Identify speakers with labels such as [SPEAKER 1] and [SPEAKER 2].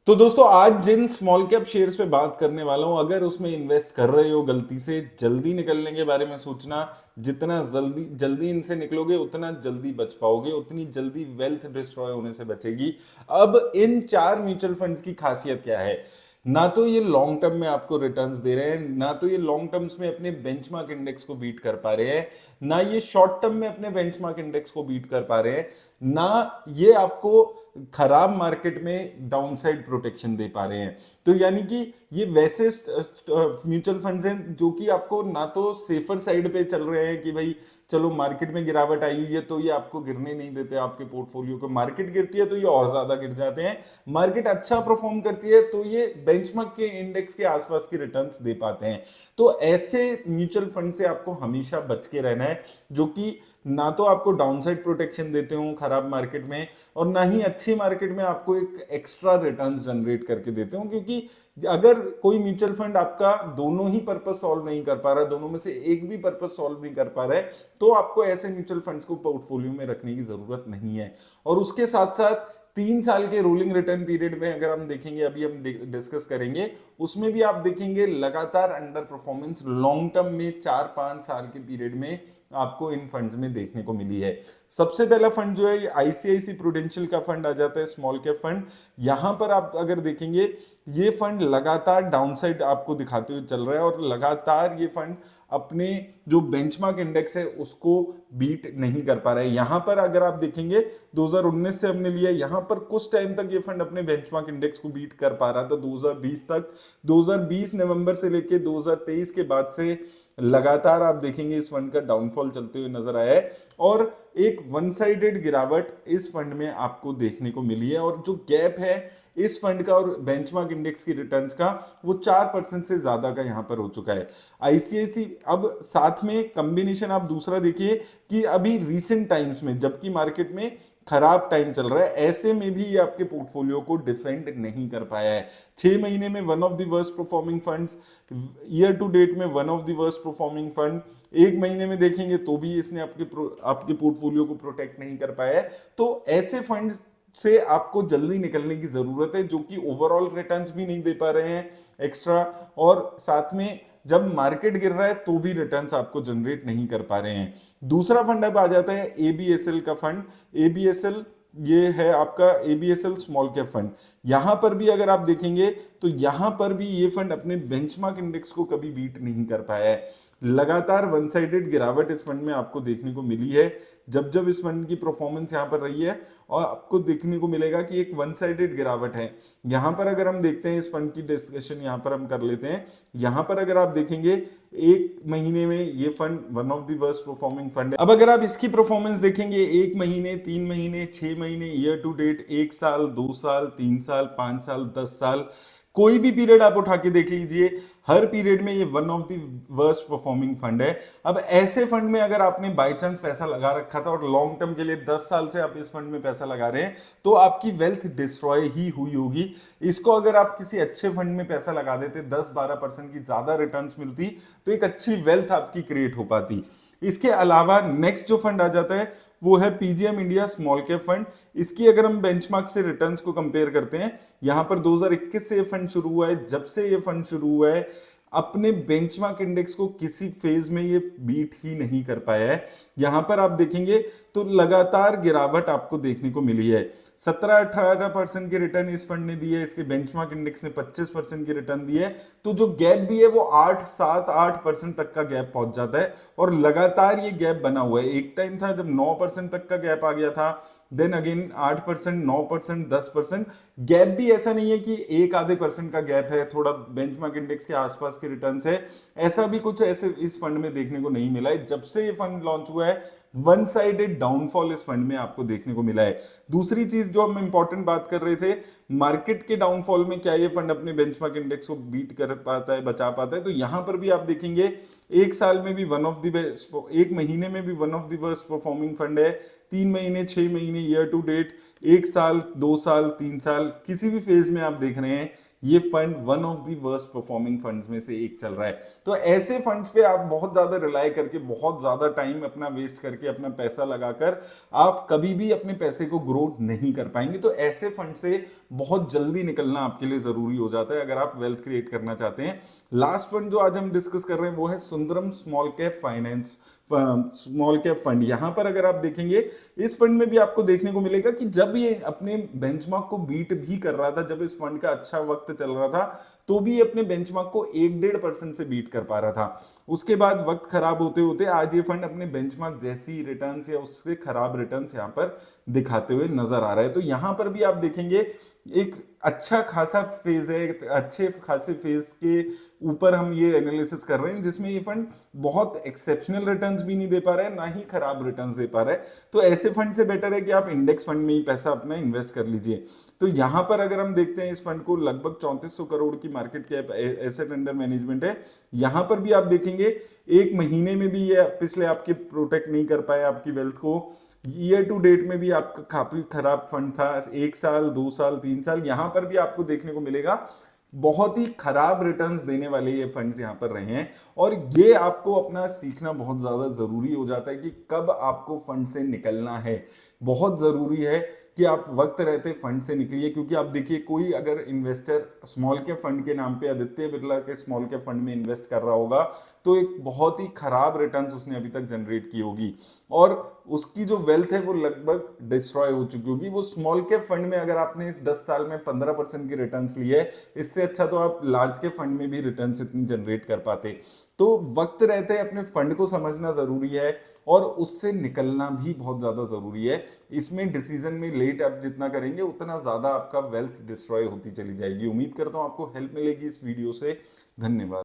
[SPEAKER 1] तो दोस्तों आज जिन स्मॉल कैप शेयर्स पे बात करने वाला हूं, अगर उसमें इन्वेस्ट कर रहे हो गलती से जल्दी निकलने के बारे में सोचना। जितना जल्दी जल्दी इनसे निकलोगे उतना जल्दी बच पाओगे, उतनी जल्दी वेल्थ डिस्ट्रॉय होने से बचेगी। अब इन चार म्यूचुअल फंड्स की खासियत क्या है? ना तो ये लॉन्ग टर्म में आपको रिटर्न्स दे रहे हैं, ना तो ये लॉन्ग टर्म्स में अपने बेंचमार्क इंडेक्स को बीट कर पा रहे हैं, ना ये शॉर्ट टर्म में अपने बेंचमार्क इंडेक्स को बीट कर पा रहे हैं, ना ये आपको खराब मार्केट में डाउनसाइड प्रोटेक्शन दे पा रहे हैं। तो यानी कि ये वैसे म्यूचुअल फंड्स हैं जो कि आपको ना तो सेफर साइड पे चल रहे हैं कि भाई चलो मार्केट में गिरावट आई हुई है तो ये आपको गिरने नहीं देते आपके पोर्टफोलियो को, मार्केट गिरती है तो ये और ज्यादा गिर जाते हैं, मार्केट अच्छा परफॉर्म करती है तो ये बेंचमार्क के इंडेक्स के आसपास के रिटर्न्स दे पाते हैं। तो ऐसे म्यूचुअल फंड से आपको हमेशा बच के रहना है, जो कि ना तो आपको डाउनसाइड प्रोटेक्शन देते हो खराब मार्केट में, और ना ही अच्छी मार्केट में आपको एक एक्स्ट्रा रिटर्न्स जनरेट करके देते हो। क्योंकि अगर कोई म्यूचुअल फंड आपका दोनों ही पर्पस सॉल्व नहीं कर पा रहा, दोनों में से एक भी पर्पस सॉल्व नहीं कर पा रहा है, तो आपको ऐसे म्यूचुअल फंड्स को पोर्टफोलियो में रखने की जरूरत नहीं है। और उसके साथ साथ 3 साल के रोलिंग रिटर्न पीरियड में अगर हम देखेंगे, अभी हम डिस्कस करेंगे, उसमें भी आप देखेंगे लगातार अंडर परफॉर्मेंस लॉन्ग टर्म में 4-5 साल के पीरियड में आपको इन फंड्स में देखने को मिली है। सबसे पहला फंड जो है आईसीआईसी प्रूडेंशियल का फंड आ जाता है, स्मॉल कैप फंड। यहां पर आप अगर देखेंगे ये फंड लगातार डाउनसाइड आपको दिखाते हुए चल रहा है, और लगातार ये फंड अपने जो बेंचमार्क इंडेक्स है उसको बीट नहीं कर पा रहा है। यहां पर अगर आप देखेंगे 2019 से हमने लिया, यहां पर कुछ टाइम तक ये फंड अपने बेंचमार्क इंडेक्स को बीट कर पा रहा था 2020 तक। 2020 नवंबर से लेके 2023 के बाद से लगातार आप देखेंगे इस फंड का डाउनफॉल चलते हुए नजर आया है, और एक वन साइडेड गिरावट इस फंड में आपको देखने को मिली है। और जो गैप है इस फंड का और बेंचमार्क इंडेक्स की रिटर्न्स का, वो 4% से ज्यादा का यहां पर हो चुका है आईसीआईसी। अब साथ में कॉम्बिनेशन आप दूसरा देखिए कि अभी रीसेंट टाइम्स में जबकि मार्केट में खराब टाइम चल रहा है, ऐसे में भी ये आपके पोर्टफोलियो को डिफेंड नहीं कर पाया है। 6 महीने में one of the worst performing funds, year to date में one of the worst performing fund, 1 महीने में देखेंगे तो भी इसने आपके पोर्टफोलियो को प्रोटेक्ट नहीं कर पाया है। तो ऐसे फंड्स से आपको जल्दी निकलने की जरूरत है, जो कि ओवरऑल रिटर्न्स भी नहीं दे पा रहे हैं एक्स्ट्रा, और साथ में जब मार्केट गिर रहा है तो भी रिटर्न्स आपको जनरेट नहीं कर पा रहे हैं। दूसरा फंड अब आ जाता है एबीएसएल का फंड। एबीएसएल ये है आपका एबीएसएल स्मॉल कैप फंड। यहां पर भी अगर आप देखेंगे तो यहां पर भी ये फंड अपने बेंचमार्क इंडेक्स को कभी बीट नहीं कर पाया है। लगातार वन साइडेड गिरावट इस फंड में आपको देखने को मिली है। जब जब इस फंड की परफॉर्मेंस यहां पर रही है, और आपको देखने को मिलेगा कि एक वन साइडेड गिरावट है। यहां पर अगर हम देखते हैं इस फंड की डिस्कशन यहां पर हम कर लेते हैं। यहां पर अगर आप देखेंगे 1 महीने में ये fund one of the worst performing fund है। अब अगर आप इसकी परफॉर्मेंस देखेंगे 1 महीने, 3 महीने, 6 महीने, ईयर टू डेट, 1 साल, 2 साल, 3 साल, 5 साल, 10 साल, कोई भी पीरियड आप उठा के देख लीजिए, हर पीरियड में ये one of the worst performing fund है। अब ऐसे फंड में अगर आपने बाय चांस पैसा लगा रखा था और लॉन्ग टर्म के लिए 10 साल से आप इस फंड में पैसा लगा रहे हैं, तो आपकी वेल्थ डिस्ट्रॉय ही हुई होगी। इसको अगर आप किसी अच्छे फंड में पैसा लगा देते, 10-12% की ज्यादा रिटर्न्स मिलती, तो एक अच्छी वेल्थ आपकी क्रिएट हो पाती। इसके अलावा नेक्स्ट जो फंड आ जाता है वो है PGM India small cap fund. इसकी अगर हम बेंचमार्क से रिटर्न्स को कंपेयर करते हैं, यहां पर 2021 से ये फंड शुरू हुआ है। जब से ये फंड शुरू हुआ है अपने बेंचमार्क इंडेक्स को किसी फेज में ये बीट ही नहीं कर पाया है। यहां पर आप देखेंगे तो लगातार गिरावट आपको देखने को मिली है। 17-18% की रिटर्न इस फंड ने दी है, इसके बेंचमार्क इंडेक्स ने 25% की रिटर्न दी है। तो जो गैप भी है वो 8-7-8% तक का गैप पहुंच जाता है, और लगातार ये गैप बना हुआ है। एक टाइम था जब 9% तक का गैप आ गया था, देन अगेन 8%, 9%, 10%। गैप भी ऐसा नहीं है कि 1-आधे% का गैप है, थोड़ा बेंचमार्क इंडेक्स के आसपास के रिटर्न्स है, ऐसा भी कुछ ऐसे इस फंड में देखने को नहीं मिला है। जब से ये फंड लॉन्च हुआ है वन साइडेड डाउनफॉल इस फंड में आपको देखने को मिला है। दूसरी चीज जो हम इंपॉर्टेंट बात कर रहे थे, मार्केट के डाउनफॉल में क्या ये फंड अपने बेंचमार्क इंडेक्स को बीट कर पाता है, बचा पाता है? तो यहां पर भी आप देखेंगे 1 साल में भी वन ऑफ द बेस्ट, 1 महीने में भी one of the worst performing fund है, 3 महीने, 6 महीने, ईयर टू डेट, 1 साल, 2 साल, 3 साल, किसी भी फेज में आप देख रहे हैं, ये fund one of the worst performing funds में से एक चल रहा है। तो ऐसे फंड्स पे आप बहुत ज्यादा रिलाय करके, बहुत ज्यादा टाइम अपना वेस्ट करके, अपना पैसा लगाकर आप कभी भी अपने पैसे को ग्रो नहीं कर पाएंगे। तो ऐसे फंड से बहुत जल्दी निकलना आपके लिए जरूरी हो जाता है अगर आप वेल्थ क्रिएट करना चाहते हैं। लास्ट फंड जो आज हम डिस्कस कर रहे हैं वो है Sundaram small cap finance small cap fund. यहां पर अगर आप देखेंगे, इस फंड में भी आपको देखने को मिलेगा कि जब ये अपने बेंचमार्क को बीट भी कर रहा था, जब इस फंड का अच्छा वक्त चल रहा था, तो भी अपने बेंचमार्क को 1-1.5% से बीट कर पा रहा था। उसके बाद वक्त खराब होते होते आज ये फंड अपने बेंचमार्क जैसी रिटर्न्स या उससे खराब रिटर्न्स यहां पर दिखाते हुए नजर आ रहा है। तो यहां पर भी आप देखेंगे एक अच्छा खासा फेज है, एक अच्छे खासे फेज के ऊपर हम ये एनालिसिस कर रहे हैं जिसमें ये फंड बहुत एक्सेप्शनल रिटर्न्स भी नहीं दे पा रहा है, ना ही खराब रिटर्न्स दे पा रहा है। तो ऐसे फंड से बेटर है कि आप इंडेक्स फंड में ही पैसा अपना इन्वेस्ट कर लीजिए। तो यहां पर अगर हम देखते हैं, इस फंड को लगभग 3400 करोड़ की market cap asset under management है। यहां पर भी आप देखेंगे एक महीने में भी ये पिछले आपके प्रोटेक्ट नहीं कर पाए आपकी वेल्थ को। ईयर टू डेट में भी आपका काफी खराब फंड था, 1 साल, 2 साल, 3 साल, यहां पर भी आपको देखने को मिलेगा बहुत ही खराब रिटर्न्स देने वाले ये फंड्स यहां पर रहे हैं। और ये आपको अपना सीखना बहुत ज्यादा जरूरी हो जाता है कि कब आपको फंड से निकलना है। बहुत जरूरी है कि आप वक्त रहते फंड से निकलिए, क्योंकि आप देखिए कोई अगर इन्वेस्टर स्मॉल कैप फंड के नाम पे आदित्य बिरला के स्मॉल कैप फंड में इन्वेस्ट कर रहा होगा, तो एक बहुत ही खराब रिटर्न्स उसने अभी तक जनरेट की होगी और उसकी जो वेल्थ है वो लगभग डिस्ट्रॉय हो चुकी होगी। वो स्मॉल कैप फंड में अगर आपने 10 साल में 15% की रिटर्न्स ली है, इससे अच्छा तो आप लार्ज कैप फंड में भी रिटर्न्स इतनी जनरेट कर पाते। तो वक्त रहते अपने फंड को समझना जरूरी है और उससे निकलना भी बहुत ज्यादा जरूरी है। इसमें डिसीजन में लेट आप जितना करेंगे उतना ज्यादा आपका वेल्थ डिस्ट्रॉय होती चली जाएगी। उम्मीद करता हूं आपको हेल्प मिलेगी इस वीडियो से। धन्यवाद।